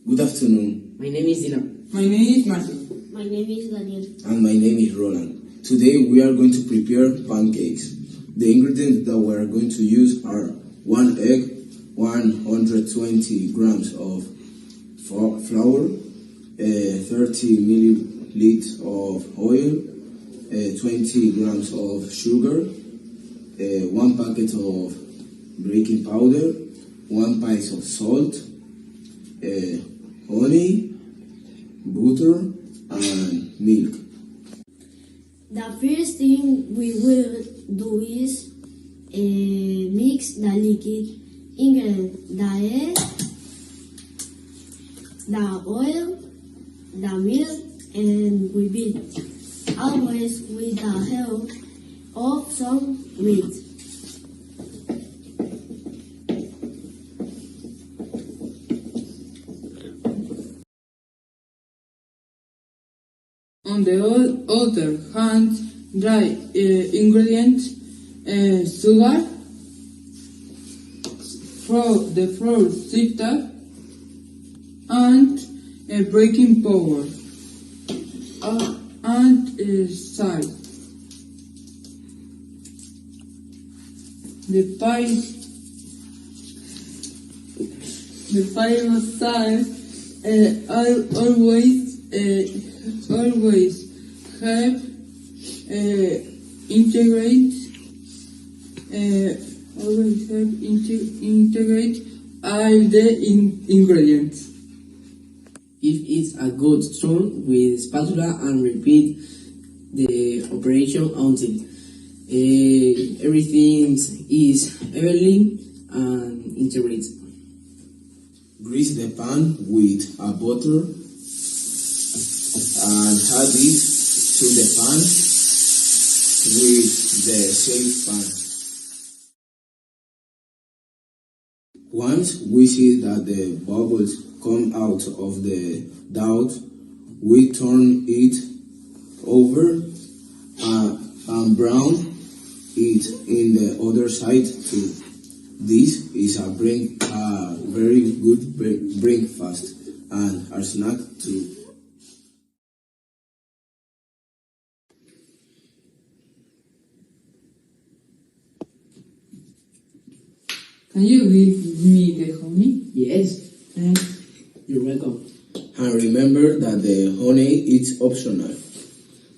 Good afternoon. My name is Dylan. My name is Martin. My name is Daniel. And my name is Roland. Today we are going to prepare pancakes. The ingredients that we are going to use are 1 egg, 120 grams of flour, 30 milliliters of oil, 20 grams of sugar, 1 packet of baking powder, 1 pint of salt, honey, butter, and milk. The first thing we will do is mix the liquid ingredient, the egg, the oil, the milk, and we beat, always with the help of some whisk. On the other hand, dry ingredients, sugar, the flour sifter, and baking powder, and salt. The pile of salt always have integrate all the ingredients. If it's a good spoon with spatula and repeat the operation until everything is evenly and integrated. Grease the pan with a butter and add it to the pan with the safe pan. Once we see that the bubbles come out of the dough, we turn it over and brown it in the other side too. This is a very good breakfast and a snack too. Can you give me the honey? Yes, Thanks. you're welcome. And remember that the honey is optional.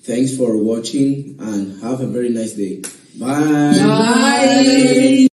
Thanks for watching and have a very nice day. Bye. Bye.